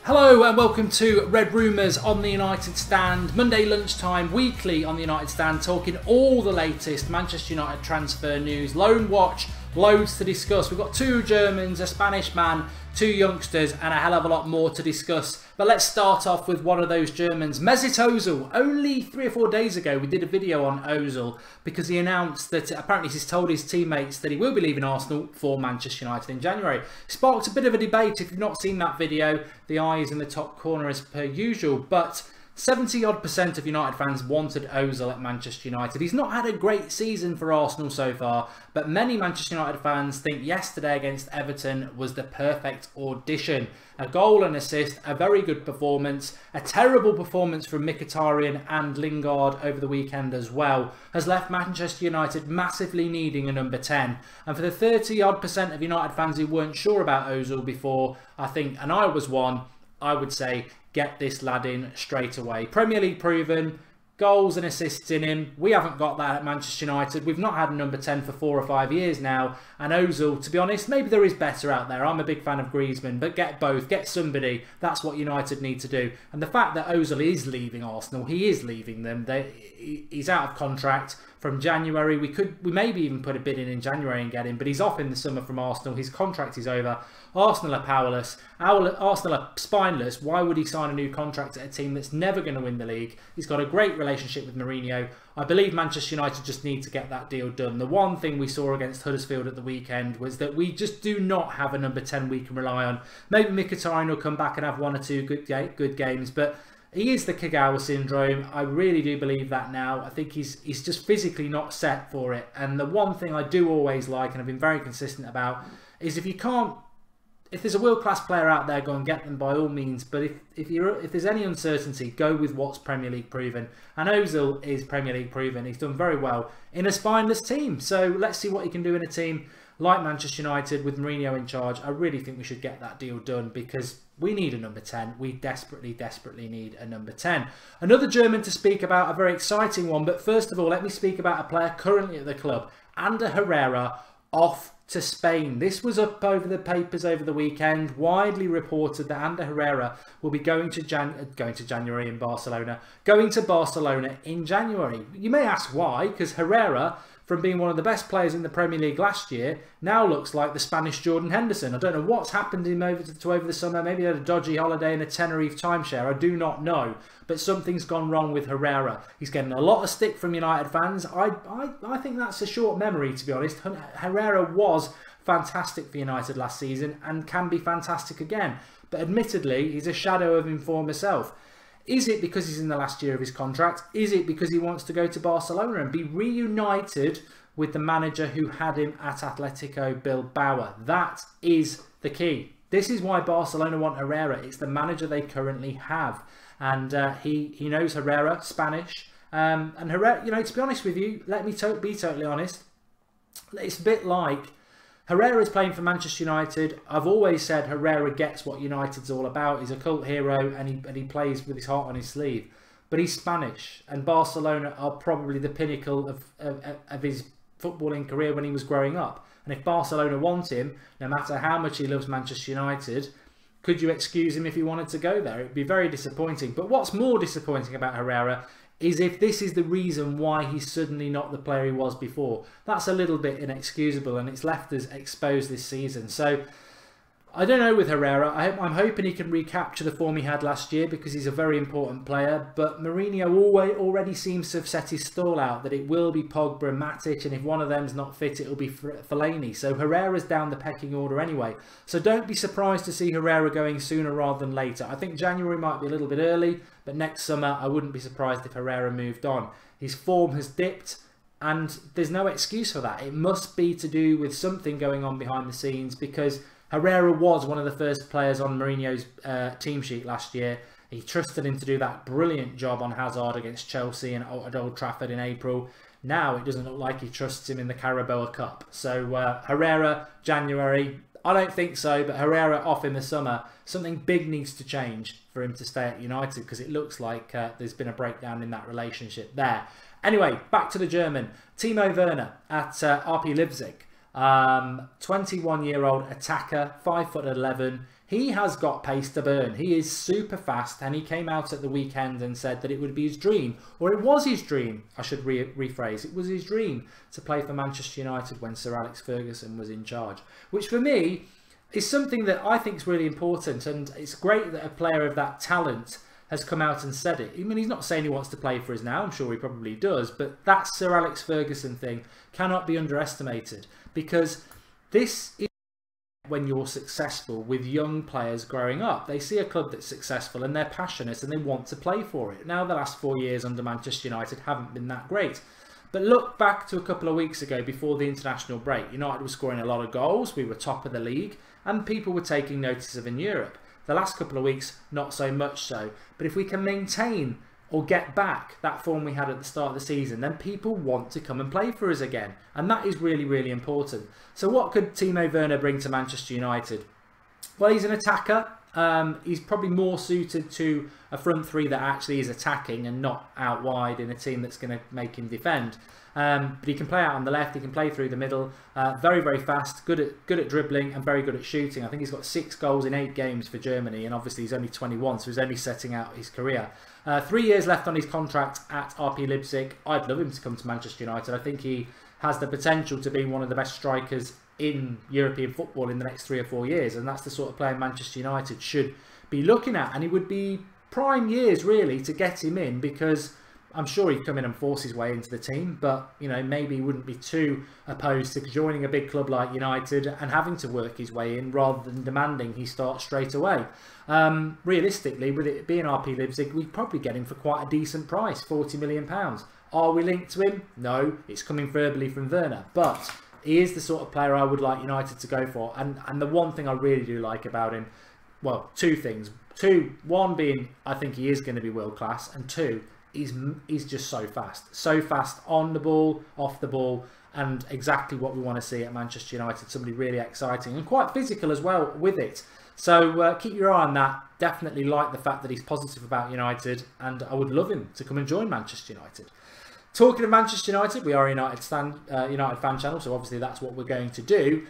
Hello and welcome to Red Rumours on the United Stand. Monday lunchtime, weekly on the United Stand, talking all the latest Manchester United transfer news. Loan watch, loads to discuss. We've got two Germans, a Spanish man, two youngsters and a hell of a lot more to discuss. But let's start off with one of those Germans, Mesut Özil. Only 3 or 4 days ago we did a video on Özil because he announced that apparently he's told his teammates that he will be leaving Arsenal for Manchester United in January. Sparked a bit of a debate. If you've not seen that video, the eye is in the top corner as per usual, but 70% of United fans wanted Ozil at Manchester United. He's not had a great season for Arsenal so far, but many Manchester United fans think yesterday against Everton was the perfect audition. A goal and assist, a very good performance, a terrible performance from Mkhitaryan and Lingard over the weekend as well, has left Manchester United massively needing a number 10. And for the 30% of United fans who weren't sure about Ozil before, I think, and I was one, I would say, get this lad in straight away. Premier League proven, goals and assists in him. We haven't got that at Manchester United. We've not had a number 10 for 4 or 5 years now. And Ozil, to be honest, maybe there is better out there. I'm a big fan of Griezmann, but get both, get somebody. That's what United need to do. And the fact that Ozil is leaving Arsenal, he is leaving them. He's out of contract from January. We maybe even put a bid in January and get him, but he's off in the summer from Arsenal. His contract is over. Arsenal are powerless. Arsenal are spineless. Why would he sign a new contract at a team that's never going to win the league? He's got a great relationship with Mourinho. I believe Manchester United just need to get that deal done. The one thing we saw against Huddersfield at the weekend was that we just do not have a number 10 we can rely on. Maybe Mkhitaryan will come back and have 1 or 2 good games, but he is the Kagawa syndrome. I really do believe that now. I think he's just physically not set for it. And the one thing I do always like, and I've been very consistent about, is if there's a world-class player out there, go and get them by all means. But if there's any uncertainty, go with what's Premier League proven. And Ozil is Premier League proven. He's done very well in a spineless team. So let's see what he can do in a team like Manchester United with Mourinho in charge. I really think we should get that deal done because we need a number 10. We desperately, desperately need a number 10. Another German to speak about, a very exciting one. But first of all, let me speak about a player currently at the club. Ander Herrera off to Spain. This was up over the papers over the weekend. Widely reported that Ander Herrera will be going to January in Barcelona. Going to Barcelona in January. You may ask why, because Herrera, from being one of the best players in the Premier League last year, now looks like the Spanish Jordan Henderson. I don't know what's happened to him over the summer. Maybe he had a dodgy holiday in a Tenerife timeshare. I do not know. But something's gone wrong with Herrera. He's getting a lot of stick from United fans. I think that's a short memory, to be honest. Herrera was fantastic for United last season and can be fantastic again. But admittedly, he's a shadow of his former self. Is it because he's in the last year of his contract? Is it because he wants to go to Barcelona and be reunited with the manager who had him at Atletico Bilbao? That is the key. This is why Barcelona want Herrera. It's the manager they currently have. And he knows Herrera, Spanish. And Herrera, you know, to be honest with you, let me be totally honest. It's a bit like Herrera is playing for Manchester United. I've always said Herrera gets what United's all about. He's a cult hero and he plays with his heart on his sleeve. But he's Spanish, and Barcelona are probably the pinnacle of his footballing career when he was growing up. And if Barcelona want him, no matter how much he loves Manchester United, could you excuse him if he wanted to go there? It would be very disappointing. But what's more disappointing about Herrera is if this is the reason why he's suddenly not the player he was before. That's a little bit inexcusable, and it's left us exposed this season. So I don't know with Herrera. I'm hoping he can recapture the form he had last year because he's a very important player. But Mourinho already seems to have set his stall out that it will be Pogba and Matic, and if one of them's not fit, it'll be Fellaini. So Herrera's down the pecking order anyway. So don't be surprised to see Herrera going sooner rather than later. I think January might be a little bit early, but next summer I wouldn't be surprised if Herrera moved on. His form has dipped, and there's no excuse for that. It must be to do with something going on behind the scenes because Herrera was one of the first players on Mourinho's team sheet last year. He trusted him to do that brilliant job on Hazard against Chelsea and at Old Trafford in April. Now it doesn't look like he trusts him in the Carabao Cup. So Herrera, January, I don't think so, but Herrera off in the summer. Something big needs to change for him to stay at United because it looks like there's been a breakdown in that relationship there. Anyway, back to the German. Timo Werner at RB Leipzig. 21-year-old attacker, 5'11". He has got pace to burn. He is super fast, and he came out at the weekend and said that it would be his dream, or it was his dream, I should rephrase. It was his dream to play for Manchester United when Sir Alex Ferguson was in charge, which for me is something that I think is really important, and it's great that a player of that talent has come out and said it. I mean, he's not saying he wants to play for us now, I'm sure he probably does, but that Sir Alex Ferguson thing cannot be underestimated, because this is when you're successful with young players growing up. They see a club that's successful and they're passionate and they want to play for it. Now the last 4 years under Manchester United haven't been that great. But look back to a couple of weeks ago before the international break. United was scoring a lot of goals, we were top of the league, and people were taking notice of in Europe. The last couple of weeks, not so much so. But if we can maintain or get back that form we had at the start of the season, then people want to come and play for us again. And that is really, really important. So what could Timo Werner bring to Manchester United? Well, he's an attacker. He's probably more suited to a front three that actually is attacking and not out wide in a team that's going to make him defend. But he can play out on the left, he can play through the middle, very, very fast, good at dribbling and very good at shooting. I think he's got 6 goals in 8 games for Germany, and obviously he's only 21, so he's only setting out his career. 3 years left on his contract at RB Leipzig. I'd love him to come to Manchester United. I think he has the potential to be one of the best strikers in European football in the next 3 or 4 years, and that's the sort of player Manchester United should be looking at, and it would be prime years really to get him in, because I'm sure he'd come in and force his way into the team, but you know, maybe he wouldn't be too opposed to joining a big club like United and having to work his way in rather than demanding he start straight away. Realistically, with it being RB Leipzig, we'd probably get him for quite a decent price, £40 million. Are we linked to him? No, it's coming verbally from Werner, but he is the sort of player I would like United to go for. And the one thing I really do like about him, well, 2 things. One being I think he is going to be world class, and 2, he's just so fast on the ball, off the ball, and exactly what we want to see at Manchester United. Somebody really exciting and quite physical as well with it. So keep your eye on that. Definitely like the fact that he's positive about United, and I would love him to come and join Manchester United. Talking of Manchester United, we are a United fan channel, so obviously that's what we're going to do.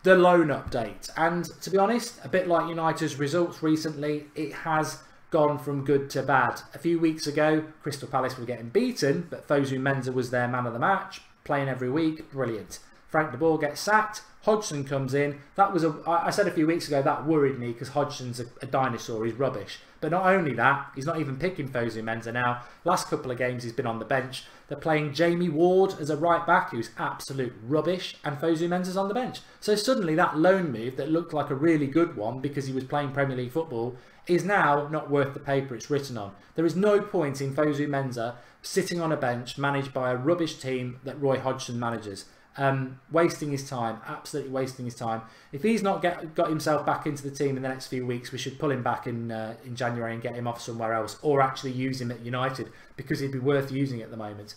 The loan update, and to be honest, a bit like United's results recently, it has gone from good to bad. A few weeks ago, Crystal Palace were getting beaten, but Fosu Mensah was their man of the match, playing every week, brilliant. Frank de Boer gets sacked, Hodgson comes in. That was I said a few weeks ago that worried me because Hodgson's a dinosaur, he's rubbish. But not only that, he's not even picking Fosu Mensah now. Last couple of games he's been on the bench. They're playing Jamie Ward as a right back who's absolute rubbish, and Fosu Mensah's on the bench. So suddenly that loan move that looked like a really good one because he was playing Premier League football is now not worth the paper it's written on. There is no point in Fosu Mensah sitting on a bench managed by a rubbish team that Roy Hodgson manages. Wasting his time, absolutely wasting his time. If he's not got himself back into the team in the next few weeks, we should pull him back in January and get him off somewhere else, or actually use him at United, because he'd be worth using at the moment.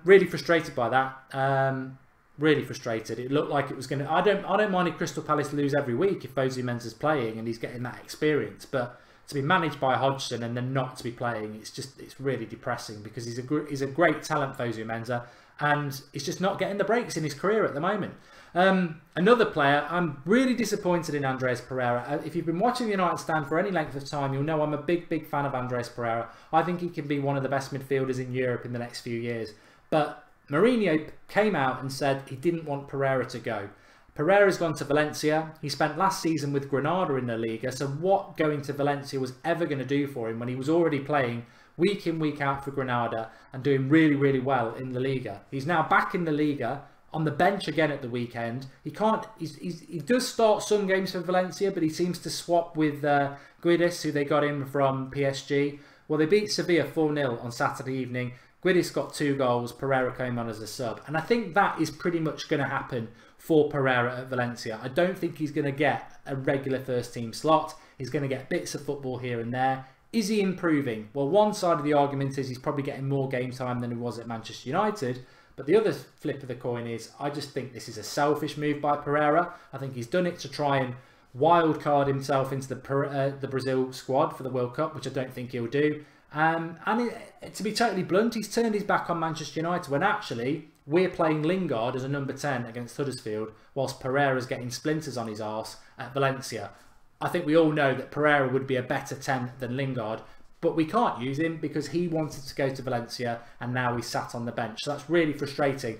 Really frustrated by that. Really frustrated. It looked like it was going to. I don't mind if Crystal Palace lose every week if Fosu Mensah's playing and he's getting that experience, but to be managed by Hodgson and then not to be playing, it's really depressing, because he's a great talent, Fosu Mensah, and he's just not getting the breaks in his career at the moment. Another player, I'm really disappointed in Andreas Pereira. If you've been watching the United stand for any length of time, you'll know I'm a big fan of Andreas Pereira. I think he can be one of the best midfielders in Europe in the next few years. But Mourinho came out and said he didn't want Pereira to go. Pereira's gone to Valencia. He spent last season with Granada in La Liga, so what going to Valencia was ever going to do for him when he was already playing week in, week out for Granada and doing really well in La Liga. He's now back in the Liga, on the bench again at the weekend. He does start some games for Valencia, but he seems to swap with Guedes, who they got in from PSG. Well, they beat Sevilla 4-0 on Saturday evening. Guedes got 2 goals, Pereira came on as a sub. And I think that is pretty much going to happen for Pereira at Valencia. I don't think he's going to get a regular first team slot. He's going to get bits of football here and there. Is he improving? Well, one side of the argument is he's probably getting more game time than he was at Manchester United. But the other flip of the coin is I just think this is a selfish move by Pereira. I think he's done it to try and wildcard himself into the Brazil squad for the World Cup, which I don't think he'll do. To be totally blunt, he's turned his back on Manchester United when actually we're playing Lingard as a number 10 against Huddersfield, whilst Pereira's getting splinters on his arse at Valencia. I think we all know that Pereira would be a better 10 than Lingard, but we can't use him because he wanted to go to Valencia and now he's sat on the bench. So that's really frustrating.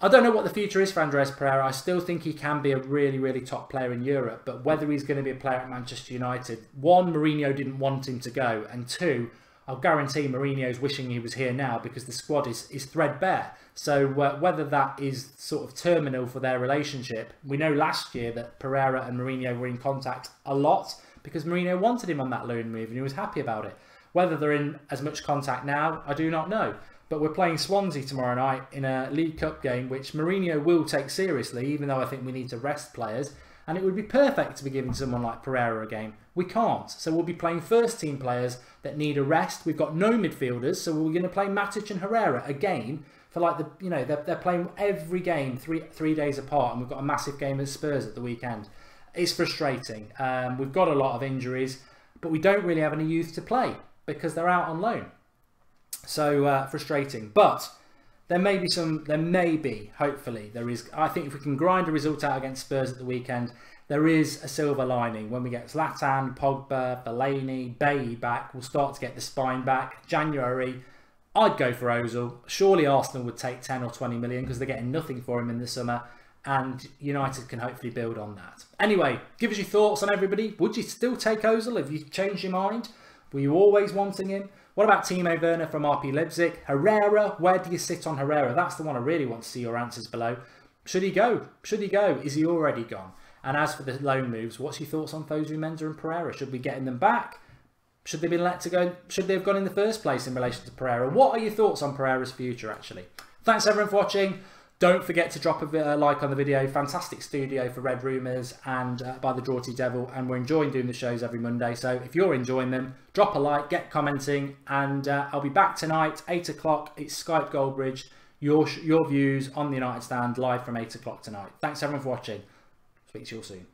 I don't know what the future is for Andreas Pereira. I still think he can be a really, really top player in Europe, but whether he's going to be a player at Manchester United, one, Mourinho didn't want him to go, and two, I'll guarantee Mourinho's wishing he was here now because the squad is threadbare. So whether that is sort of terminal for their relationship, we know last year that Pereira and Mourinho were in contact a lot because Mourinho wanted him on that loan move and he was happy about it. Whether they're in as much contact now, I do not know. But we're playing Swansea tomorrow night in a League Cup game, which Mourinho will take seriously, even though I think we need to rest players. And it would be perfect to be giving someone like Pereira a game. We can't. So we'll be playing first team players that need a rest. We've got no midfielders, so we're going to play Matic and Herrera again for like the, you know, they're playing every game three days apart, and we've got a massive game at Spurs at the weekend. It's frustrating. We've got a lot of injuries, but we don't really have any youth to play because they're out on loan. So frustrating, but there may be, hopefully, there is. I think if we can grind a result out against Spurs at the weekend, there is a silver lining. When we get Zlatan, Pogba, Fellaini, Bailly back, we'll start to get the spine back. January, I'd go for Ozil. Surely Arsenal would take 10 or 20 million because they're getting nothing for him in the summer, and United can hopefully build on that. Anyway, give us your thoughts on everybody. Would you still take Ozil? Have you changed your mind? Were you always wanting him? What about Timo Werner from RB Leipzig? Herrera, where do you sit on Herrera? That's the one I really want to see your answers below. Should he go? Should he go? Is he already gone? And as for the loan moves, what's your thoughts on Fosu Mensah and Pereira? Should we get them back? Should they be let to go? Should they have gone in the first place in relation to Pereira? What are your thoughts on Pereira's future, actually? Thanks everyone for watching. Don't forget to drop a like on the video. Fantastic studio for Red Rumours and by the Draughty Devil, and we're enjoying doing the shows every Monday. So if you're enjoying them, drop a like, get commenting, and I'll be back tonight, 8 o'clock. It's Skype Goldbridge. Your views on the United Stand live from 8 o'clock tonight. Thanks everyone for watching. Speak to you all soon.